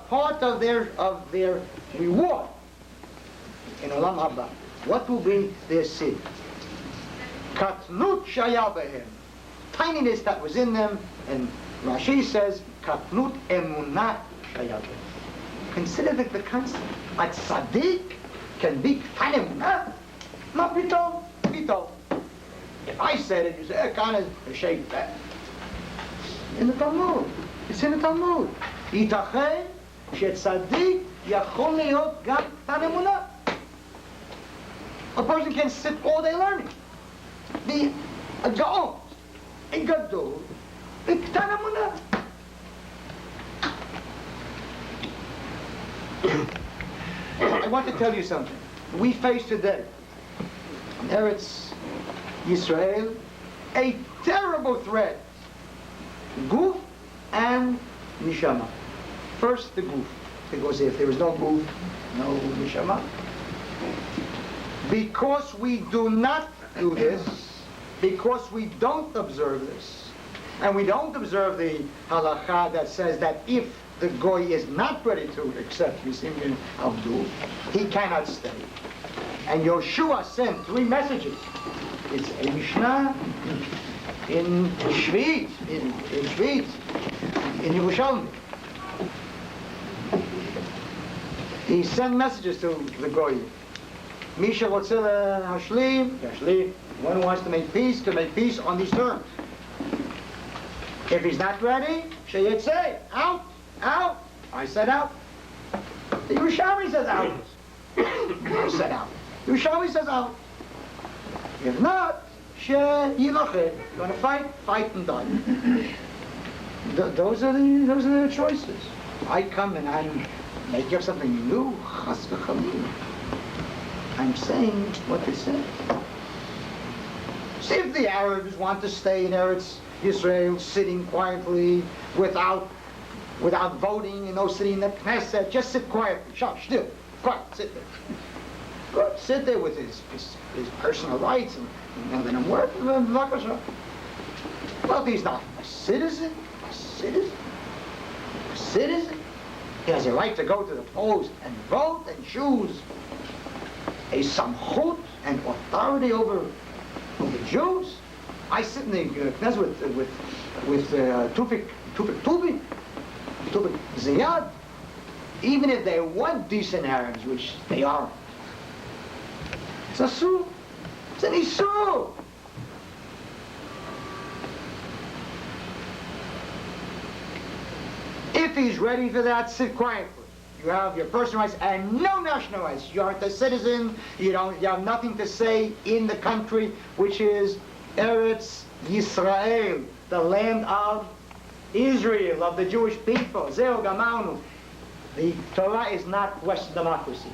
part of their reward in Olam Haba. What will be their sin? Katnut shaya behem, tininess that was in them, and Rashi says katnut emunah shaya behem. Consider the concept. A tzaddik can be ktan emunah. Not bitol. If I said it, you say, kind of shake that. In the Talmud. It's in the Talmud. Yitacheh shetzaddik yachol lehot gam ktan emunah. A person can sit all day learning. The Gaon, a Gadol, the Ktan Emunah. I want to tell you something. We face today, in Eretz Yisrael, a terrible threat. Guf and Nishama. First the Guf, because if there is no Guf, no Nishama. Because we do not do this, because we don't observe this, and we don't observe the halakha that says that if the goy is not ready to accept Yisim Abdul, he cannot stay. And Yoshua sent 3 messages. It's a Mishnah in Shvit, in Yerushalmi. He sent messages to the goy. Misha Rotzela Hashlim, one who wants to make peace on these terms. If he's not ready, Sheyetzeh, out. I said out. The Yerushalmi says out. I said out. The Yerushalmi says out. If not, Sheyilochet, going to fight and die. Those are the choices. I come and I'm making up something new. Chas v'chalil. I'm saying what they say. See if the Arabs want to stay in Eretz Yisrael, sitting quietly, without voting, sitting in the Knesset, just sit quietly, still, quiet, sit there. Good, sit there with his personal rights, and then I'm working, well, if he's not a citizen. He has a right to go to the polls and vote and choose a samchut and authority over Jews. I sit in the Knesset with Tufik Ziyad. Even if they want decent Arabs, which they are, it's a sur. It's an isur. If he's ready for that, sit quietly. You have your personal rights and no national rights. You aren't a citizen. You have nothing to say in the country, which is Eretz Yisrael, the land of Israel, of the Jewish people. Zeu Gamanu. The Torah is not Western democracy.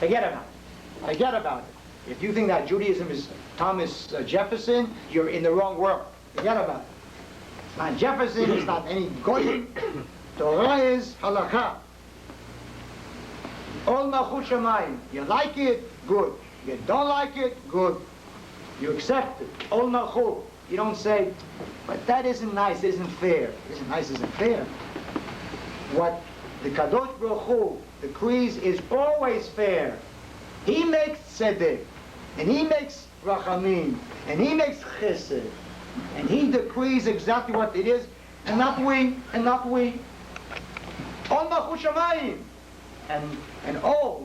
Forget about it. If you think that Judaism is Thomas Jefferson, you're in the wrong world. Forget about it. It's not Jefferson. It's not any goyim. Torah is halakha. Ol malchut shamayim. You like it, good. You don't like it, good. You accept it. Ol malchut. You don't say, but that isn't nice, isn't fair. Isn't nice, isn't fair. What the Kadosh Baruch Hu decrees is always fair. He makes tzedek, and he makes rachamim, and he makes chesed, and he decrees exactly what it is, and not we. Ol malchut shamayim. And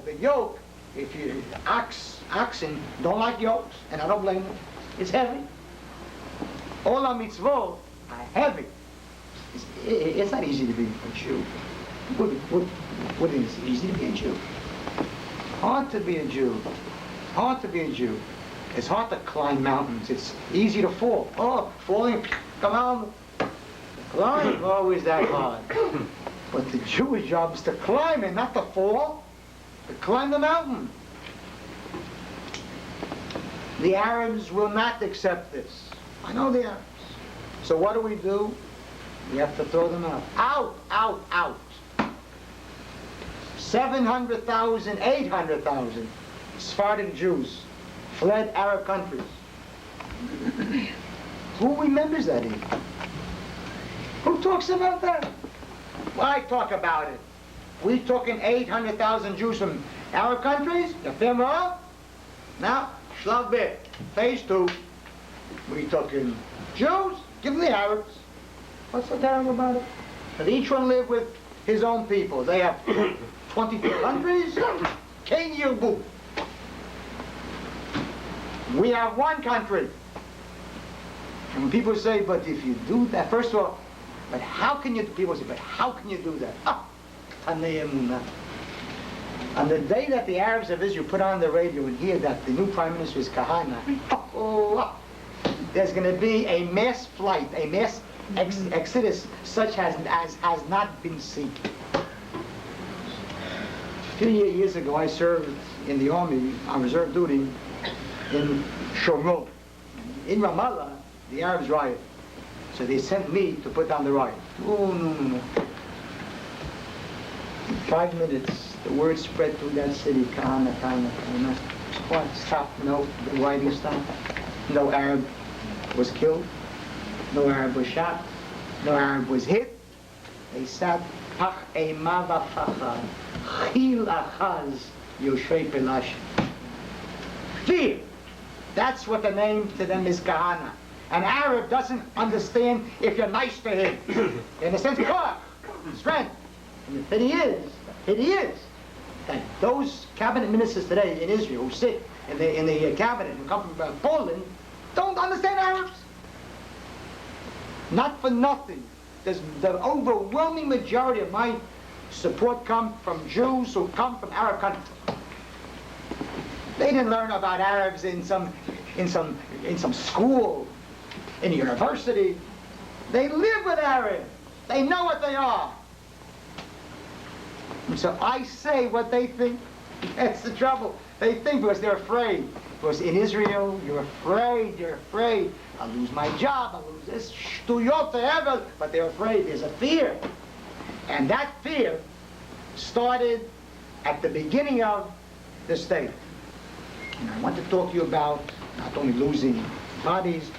the yoke, if you oxen don't like yokes, and I don't blame them, it's heavy. All our mitzvot are heavy. It's not easy to be a Jew. What is it? Easy to be a Jew? Hard to be a Jew. It's hard to climb mountains. It's easy to fall. Falling, come on. Climb, always that hard. But the Jewish job is to climb and not to fall. To climb the mountain. The Arabs will not accept this. I know the Arabs. So what do? We have to throw them out. Out. 700,000, 800,000 Sephardic Jews fled Arab countries. Who remembers that even? Who talks about that? Well, I talk about it. We talking 800,000 Jews from Arab countries, the Femra. Now, Shlav B, phase 2. We talking Jews, give them the Arabs. What's so terrible about it? But each one live with his own people. They have 22 countries. Ken Yirbu. We have one country. And when people say, but if you do that, first of all, but how can you, people say, but how can you do that? Ah, Tanei Emunah. On the day that the Arabs of Israel put on the radio and hear that the new Prime Minister is Kahane, there's going to be a mass flight, a mass exodus such as has not been seen. A few years ago, I served in the army on reserve duty in Shomron. In Ramallah, the Arabs riot. So they sent me to put down the riot. Oh, no. In 5 minutes, the word spread through that city, Kahane. What? Stop. No, the rioting stopped. No Arab was killed. No Arab was shot. No Arab was hit. They sat, Pach Eima v'Pachad, Chil Achaz Yoshei Pelash. Fear. That's what the name to them is, Kahane. An Arab doesn't understand if you're nice to him. In a sense, strength. And the pity is that those cabinet ministers today in Israel who sit in the cabinet who come from Poland don't understand Arabs. Not for nothing. There's the overwhelming majority of my support come from Jews who come from Arab countries. They didn't learn about Arabs in some school, in a university. They live with Arabs. They know what they are. And so I say what they think. That's the trouble. They think because they're afraid. Because in Israel, you're afraid. I'll lose my job, I'll lose this shtuyot ever. But they're afraid. There's a fear. And that fear started at the beginning of the state. And I want to talk to you about not only losing bodies,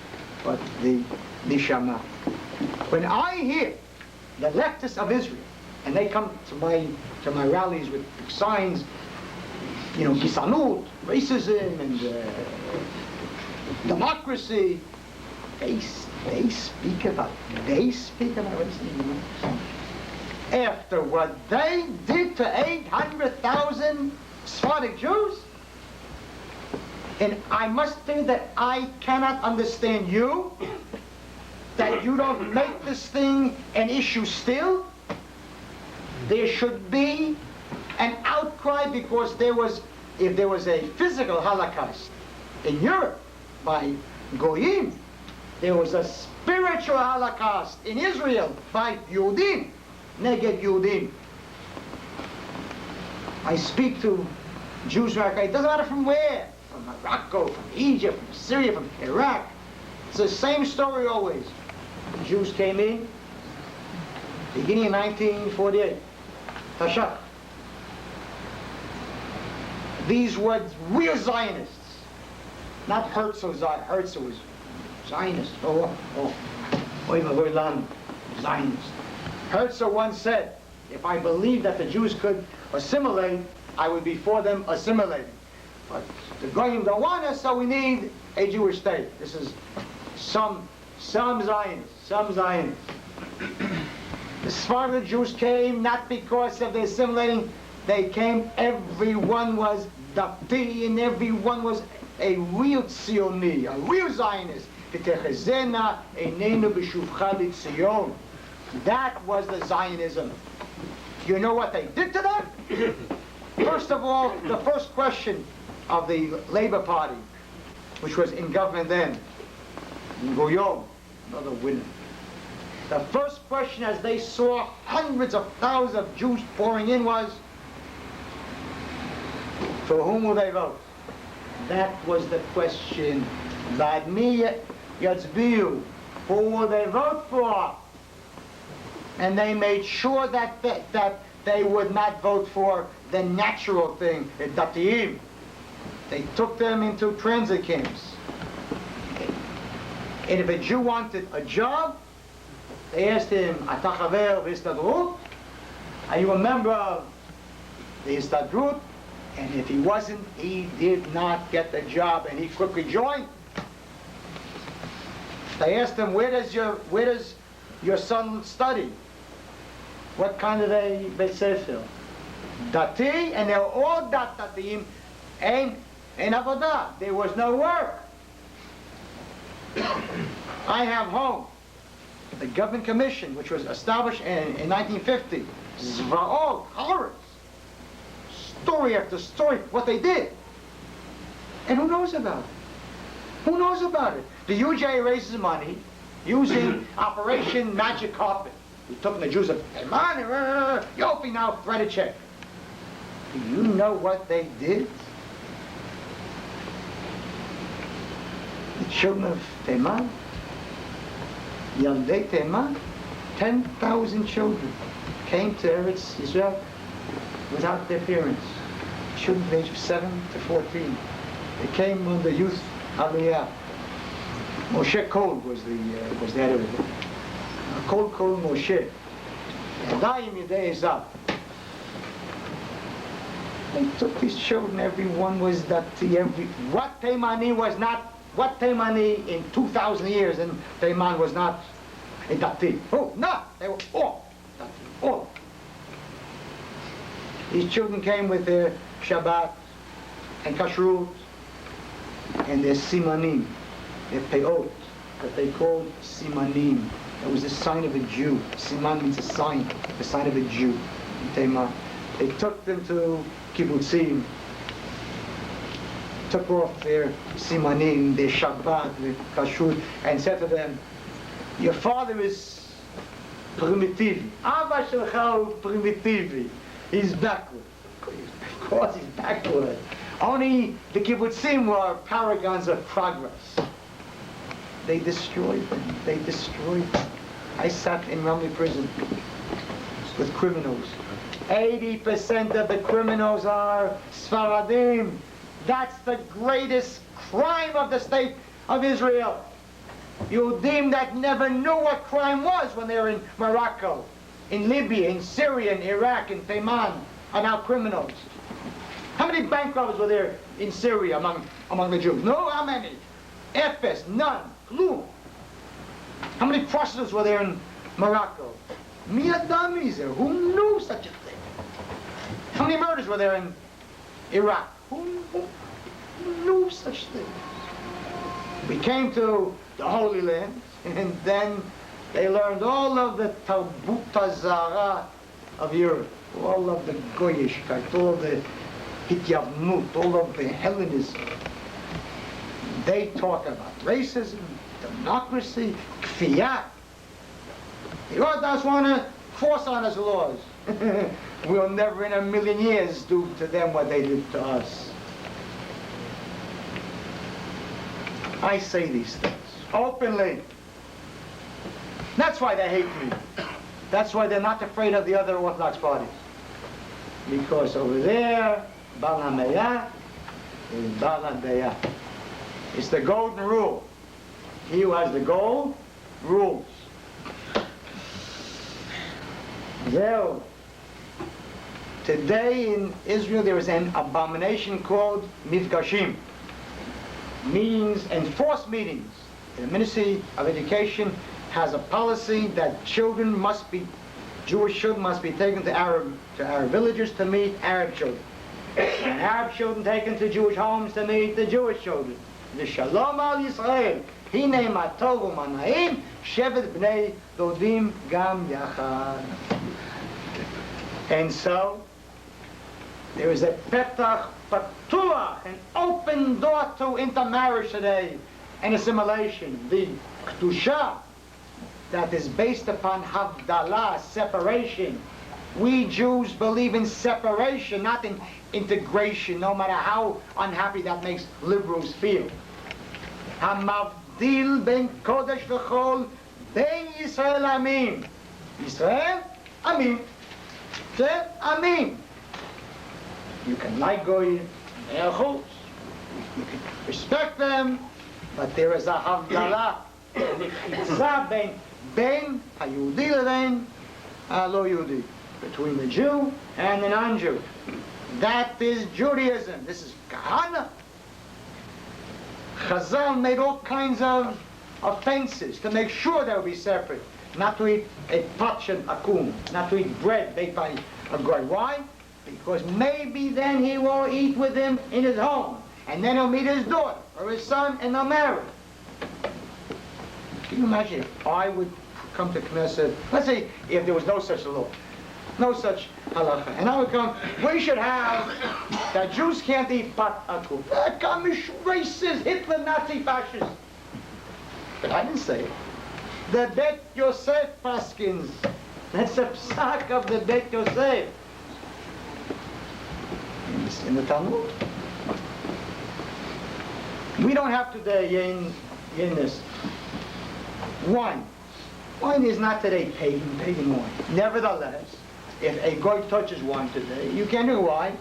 but the neshama. When I hear the leftists of Israel, and they come to my rallies with signs, you know, gisanut, racism, and democracy, they speak about racism. After what they did to 800,000 Sephardic Jews, and I must say that I cannot understand you, that you don't make this thing an issue still. There should be an outcry because if there was a physical Holocaust in Europe by Goyim, there was a spiritual Holocaust in Israel by Yehudim, Neged Yehudim. I speak to Jews, it doesn't matter from where, from Morocco, from Egypt, from Syria, from Iraq. It's the same story always. The Jews came in, beginning in 1948. Tashak. These were real Zionists, not Herzl. Herzl was Zionist. Zionist. Herzl once said, if I believed that the Jews could assimilate, I would be for them assimilating. But the Goyim don't want us, so we need a Jewish state. This is some Zionists. The Sephardic Jews came not because of the assimilating. They came, everyone was dati, and everyone was a real Tzioni, a real Zionist. That was the Zionism. You know what they did to them? First of all, the first question of the Labour Party, which was in government then, in Goyom, another winner. The first question as they saw hundreds of thousands of Jews pouring in was, for whom will they vote? That was the question. V'ad yatzbiu. Who will they vote for? And they made sure that they would not vote for the natural thing, the Datiim. They took them into transit camps. And if a Jew wanted a job, they asked him, "Ata chaver v'histadrut?" Are you a member of the Histadrut? And if he wasn't, he did not get the job, and he quickly joined. They asked him, where does your son study? What kind of a Beit Sefer? Dati, and they were all Datatim, and Avodah. There was no work. I have home the government commission, which was established in 1950. Zvaot, horrors. Story after story, what they did. And who knows about it? Who knows about it? The UJ raises money using Operation Magic Carpet. We took the Jews of Eman, Yopi now, write a check. Do you know what they did? The children of Teman, Yaldei Teman, 10,000 children came to Eretz Israel without their parents. Children of age of 7 to 14. They came on the youth Aliyah. Moshe Kol was the head of it. Kol Moshe. Yadayim Yidei up. They took these children, everyone was Dati, what Teimani was not, what Teimani in 2,000 years in Teiman was not a Dati. Oh, no, they were all Dati, all. These children came with their Shabbat and Kashrut and their Simanim, their Peot, that they called Simanim. That was the sign of a Jew. Siman means a sign, the sign of a Jew in Teiman. They took them to Kibbutzim, took off their Simanim, their Shabbat, their Kashrut, and said to them, your father is primitive. Abba Shelcha primitive. He's backward. Of course he's backward. Only the kibbutzim were paragons of progress. They destroyed them. They destroyed them. I sat in Ramley prison with criminals. 80% of the criminals are Sfaradim. That's the greatest crime of the state of Israel. Yehudim that never knew what crime was when they were in Morocco, in Libya, in Syria, in Iraq, in Teiman, are now criminals. How many bank robbers were there in Syria among the Jews? No, how many? Efes, none, Klum. How many prostitutes were there in Morocco? Miyadamizer, who knew such a thing? How many murders were there in Iraq? Who knew such a thing? We came to the Holy Land, and then they learned all of the Tarbut Hazara of Europe, all of the Goyishkeit, all the Hityavnut, all of the Hellenism. They talk about racism, democracy, kfiyat. The Orthodox want to force on us laws. We'll never in a million years do to them what they did to us. I say these things openly. That's why they hate me. That's why they're not afraid of the other Orthodox parties. Because over there, Bal HaMe'ah is Bal HaDe'ah. It's the golden rule. He who has the gold rules. Well, today in Israel there is an abomination called Mifgashim. Meetings, enforced meetings. The Ministry of Education has a policy that children must be, Jewish children must be taken to Arab villages to meet Arab children. And Arab children taken to Jewish homes to meet the Jewish children. The Shalom al Yisrael. Hine matov u'mana'im shevet bnei dodim gam yachad. And so, there is a petach patuach, an open door to intermarriage today and assimilation. The kedusha that is based upon havdalah, separation. We Jews believe in separation, not in integration, no matter how unhappy that makes liberals feel. Hamavdil ben kodesh v'chol ben Yisrael amin. Yisrael amin. Yisrael amin. You can like goyim, they're chutz. You can respect them, but there is a havdalah, mechitza ben hayudi leben halo Yehudi. between the Jew and the non-Jew. That is Judaism. This is Kahane. Chazal made all kinds of offenses to make sure they would be separate. Not to eat a patch and akum, not to eat bread baked by a goy. Why? Because maybe then he will eat with him in his home, and then he'll meet his daughter or his son, and they'll marry. Can you imagine if I would come to Knesset, let's say if there was no such law, no such halacha, and I would come, we should have that Jews can't eat pat akum. Kamish racist, Hitler, Nazi, fascist. But I didn't say it. The Bet Yosef Paskins. That's a psak of the Bet Yosef. In the Talmud. We don't have today in this wine. Wine is not today pagan wine. Nevertheless, if a goy touches wine today, you can't do why?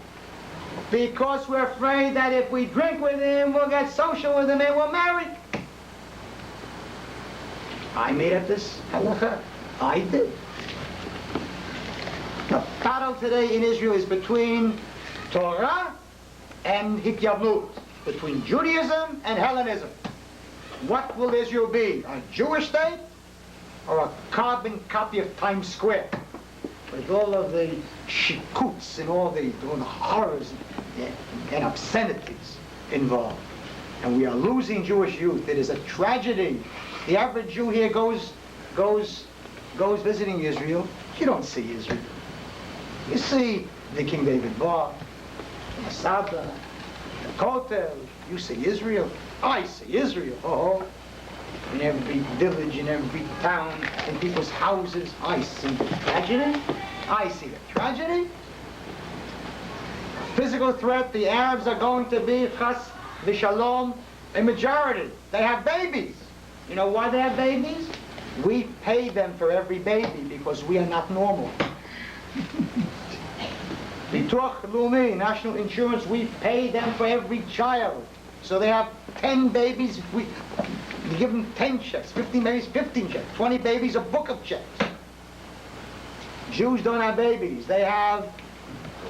Because we're afraid that if we drink with him, we'll get social with him and we'll marry. I made up this halacha. I did. The battle today in Israel is between Torah and Hikyavlut, between Judaism and Hellenism. What will Israel be? A Jewish state or a carbon copy of Times Square? With all of the shikuts and all the horrors and obscenities involved. And we are losing Jewish youth. It is a tragedy. The average Jew here goes visiting Israel. You don't see Israel. You see the King David Bar, the Masada, the Kotel. You see Israel. I see Israel. Oh, in every village, in every town, in people's houses, I see the tragedy. I see the tragedy. Physical threat, the Arabs are going to be, chas v'shalom, a majority. They have babies. You know why they have babies? We pay them for every baby because we are not normal. Bituach Leumi, national insurance, we pay them for every child. So they have 10 babies, we give them 10 checks, 15 babies, 15 checks, 20 babies, a book of checks. Jews don't have babies. They have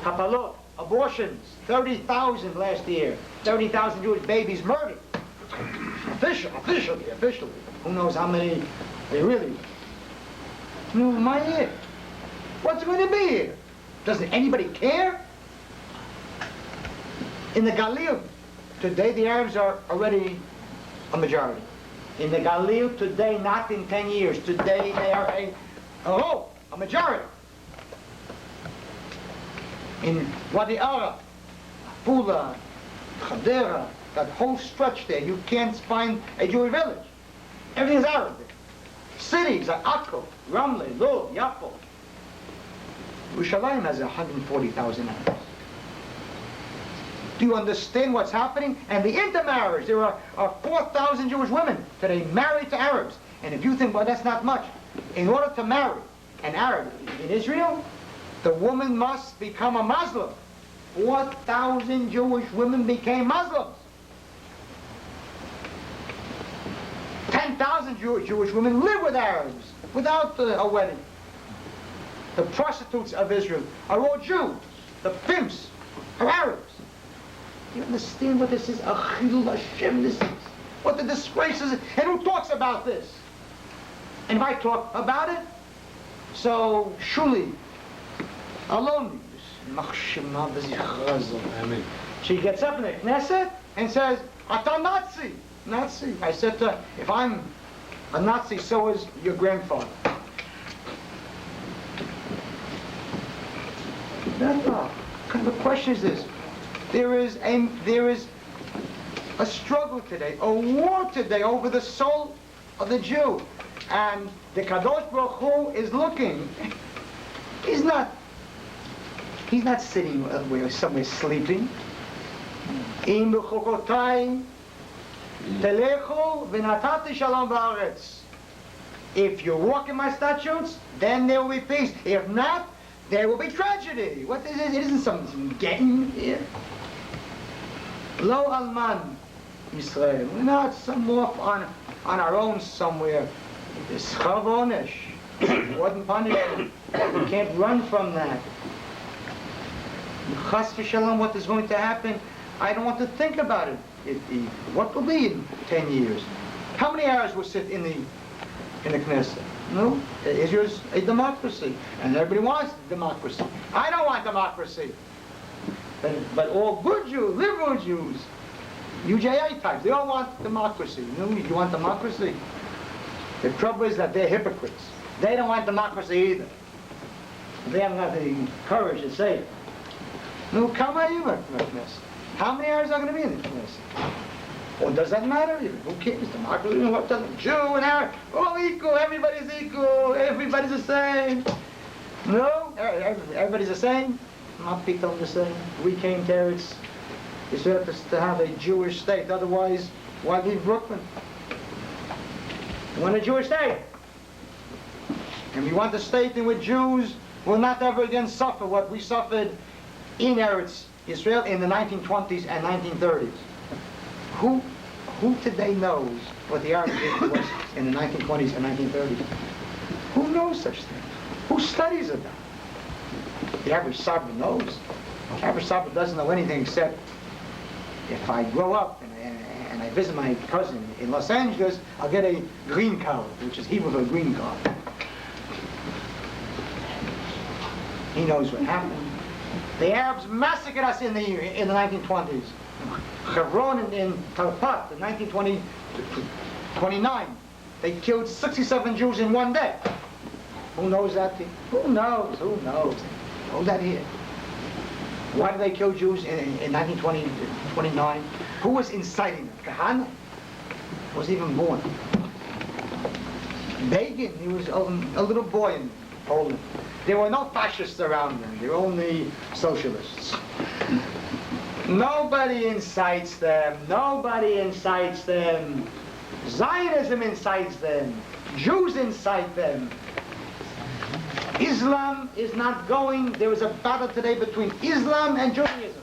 hapalot, abortions, 30,000 last year. 30,000 Jewish babies murdered. Officially. Who knows how many they really? No, am I here? What's going to be here? Doesn't anybody care? In the Galil, today the Arabs are already a majority. In the Galil today, not in 10 years, today they are a majority. In Wadi Ara, Fula, Khadera, that whole stretch there, you can't find a Jewish village. Everything's Arab there. Cities like Akko, Ramle, Lod, Yapo. Yerushalayim has 140,000 Arabs. Do you understand what's happening? And the intermarriage, there are 4,000 Jewish women today married to Arabs. And if you think, well, that's not much, in order to marry an Arab in Israel, the woman must become a Muslim. 4,000 Jewish women became Muslims. 10,000 Jewish women live with Arabs without a wedding. The prostitutes of Israel are all Jews. The pimps are Arabs. Do you understand what this is? Achil Hashem, this is. What the disgrace is. And who talks about this? And if I talk about it, so Shuli, alone, she gets up in the Knesset and says, "Ata Nazi." Nazi. I said to her, if I'm a Nazi, so is your grandfather. That's all. What kind of a question is this? There is a struggle today, a war today over the soul of the Jew. And the Kadosh Baruch Hu is looking. He's not sitting somewhere sleeping. Im b'chukotai telechu v'natati shalom ba'aretz. If you walk in my statutes, then there will be peace. If not, there will be tragedy. What is it? It isn't something getting here. Lo alman Yisrael. We're not some off on our own somewhere. It's chavonesh. wasn't punishment. You can't run from that. Chas v'shalom, what is going to happen? I don't want to think about it. What will be in 10 years? How many Arabs will sit in the Knesset? No, Israel's a democracy, and everybody wants democracy. I don't want democracy. But all good Jews, liberal Jews, UJA types, they all want democracy. You want democracy? The trouble is that they're hypocrites. They don't want democracy either. They haven't got the courage to say it. No, come on, how many Arabs are going to be in the Knesset? Well, does that matter? Who cares? Democracy, what does Jew and Arab, all equal, everybody's equal, everybody's the same. No, everybody's the same. Not people the same. We came to Eretz Israel to have a Jewish state. Otherwise, why leave Brooklyn? We want a Jewish state. And we want a state in which Jews will not ever again suffer what we suffered in Eretz Israel in the 1920s and 1930s. Who today knows what the Arab people was in the 1920s and 1930s? Who knows such things? Who studies it? The average Sabra knows. The average Sabra doesn't know anything except if I grow up and I visit my cousin in Los Angeles, I'll get a green card, which is Hebrew for a green card. He knows what happened. The Arabs massacred us in the 1920s. Hebron in Talpat in 1929, they killed 67 Jews in one day. Who knows that? Who knows? Who knows? Hold that here. Why did they kill Jews in 1929? Who was inciting them? Kahane was even born. Begin, he was a little boy in Poland. There were no fascists around them. There were only socialists. Nobody incites them. Nobody incites them. Zionism incites them. Jews incite them. Islam is not going. There is a battle today between Islam and Judaism.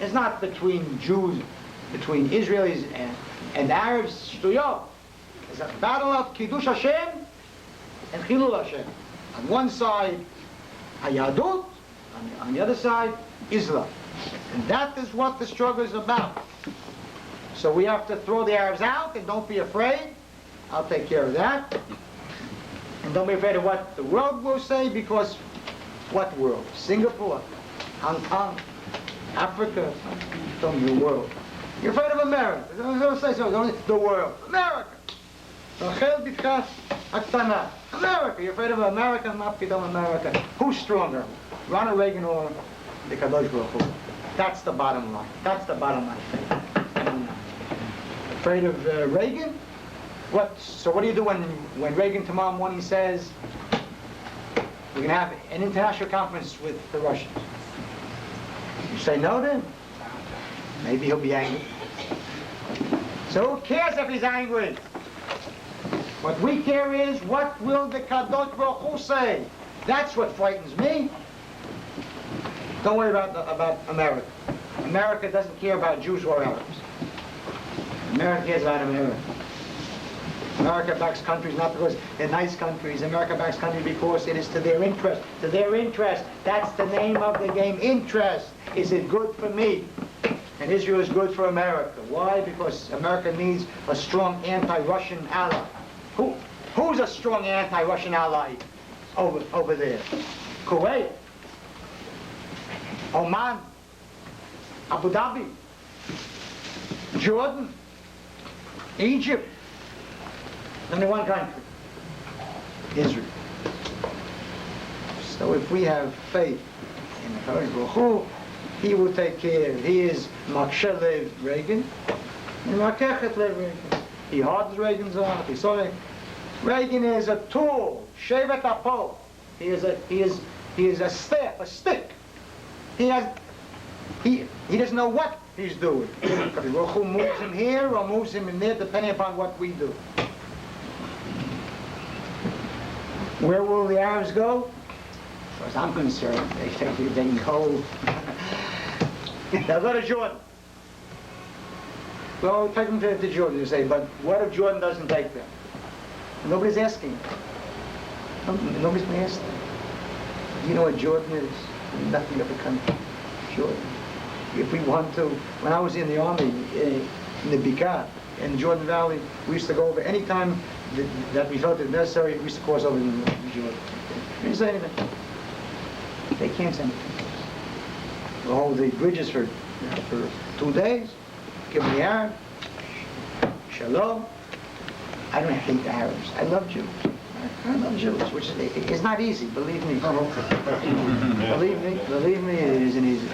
It's not between Jews, between Israelis and Arabs. It's a battle of Kiddush Hashem and Chilul Hashem. On one side, Hayadut. On the other side, Islam. And that is what the struggle is about. So we have to throw the Arabs out, and don't be afraid. I'll take care of that. And don't be afraid of what the world will say, because what world? Singapore, Hong Kong, Africa, don't be the world. You're afraid of America. Don't say so. The world. America. America. You're afraid of America, not America. Who's stronger? Ronald Reagan or the Kadosh Baruch Hu? That's the bottom line. That's the bottom line. Afraid of Reagan? So what do you do when Reagan tomorrow morning says we're going to have an international conference with the Russians? You say no then? Maybe he'll be angry. So who cares if he's angry? What we care is, what will the Kadosh Baruch Hu say? That's what frightens me. Don't worry about America. America doesn't care about Jews or Arabs. America cares about America. America backs countries not because they're nice countries. America backs countries because it is to their interest. To their interest. That's the name of the game. Interest. Is it good for me? And Israel is good for America. Why? Because America needs a strong anti-Russian ally. Who's a strong anti-Russian ally over there? Kuwait, Oman, Abu Dhabi, Jordan, Egypt. Only one country, Israel. So if we have faith in the Kadosh Baruch Hu, he will take care. He is Makshe Lev Reagan, and Makechet Lev Reagan. He hardens Reagan's heart. Reagan is a tool. Shevet Apo. He is a staff, a stick. He doesn't know what he's doing. Kadosh Baruch Hu moves him here or moves him in there, depending upon what we do. Where will the Arabs go? As far as I'm concerned, they can go. They'll go to Jordan. Well, take them to Jordan, you say, but what if Jordan doesn't take them? Nobody's asking. Nobody's been asked. Do you know what Jordan is? Nothing of a country. Jordan. If we want to, when I was in the army in the Bikar, in the Jordan Valley, we used to go over any time that we felt it necessary. We used to cross over in Jordan. They didn't say anything. They can't say anything. We'll hold the bridges for 2 days. Give them the Arab. Shalom. I don't hate the Arabs. I love Jews. I love Jews, which is not easy. Believe me. Believe me, it isn't easy.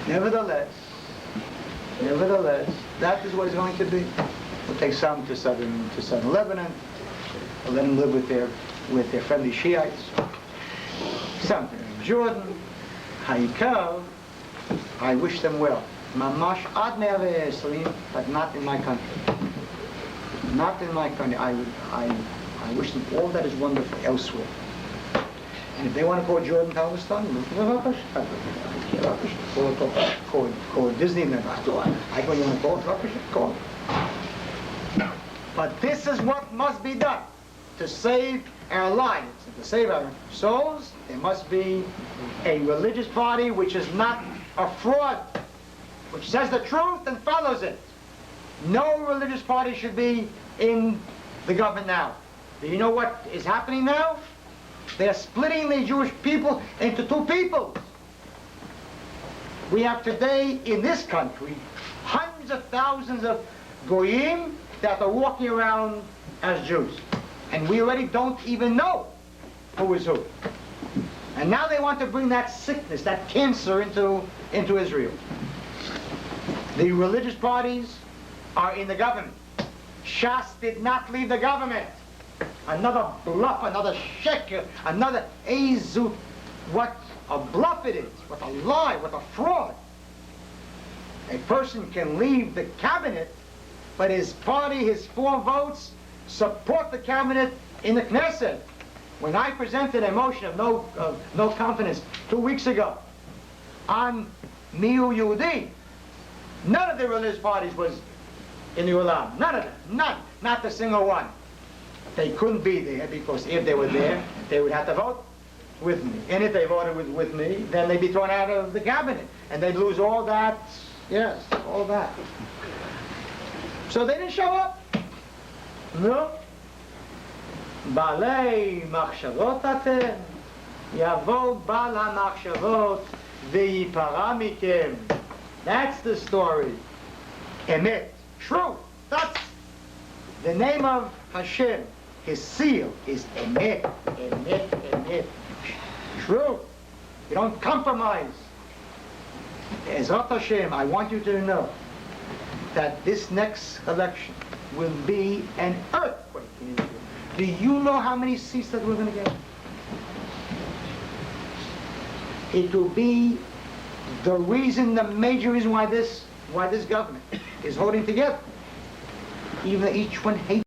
Nevertheless, that is what it's going to be. We'll take some to southern Lebanon. We'll let them live with their friendly Shiites. Some in Jordan. Haikal. I wish them well. Mamash ad me'aveh, but not in my country. Not in my country. I wish them all that is wonderful elsewhere. And if they want to call Jordan Palestine, call Disneyland. I go, you want to call it? Call it. But this is what must be done to save our lives, and to save our souls. There must be a religious party which is not a fraud, which says the truth and follows it. No religious party should be in the government now. Do you know what is happening now? They're splitting the Jewish people into two peoples. We have today in this country hundreds of thousands of goyim that are walking around as Jews. And we already don't even know who is who. And now they want to bring that sickness, that cancer into Israel. The religious parties are in the government. Shas did not leave the government. Another bluff, another sheker, another ezut. What a bluff it is, what a lie, what a fraud. A person can leave the cabinet, but his party, his 4 votes, support the cabinet in the Knesset. When I presented a motion of no confidence 2 weeks ago on Miu Yehudi, none of the religious parties was in the Ulam. None of them. None. Not a single one. They couldn't be there because if they were there, they would have to vote with me. And if they voted with me, then they'd be thrown out of the cabinet. And they'd lose all that, yes, all that. So they didn't show up. No. בעלי מחשבות אתם, יבוא בעל המחשבות וייפרע מכם. That's the story. Emet. True. That's the name of Hashem. His seal is Emet. Emet. Emet. True. You don't compromise. Ezrat Hashem, I want you to know that this next election will be an earthquake in Israel. Do you know how many seats that we're going to get? It will be the major reason why this government is holding together. Even though each one hates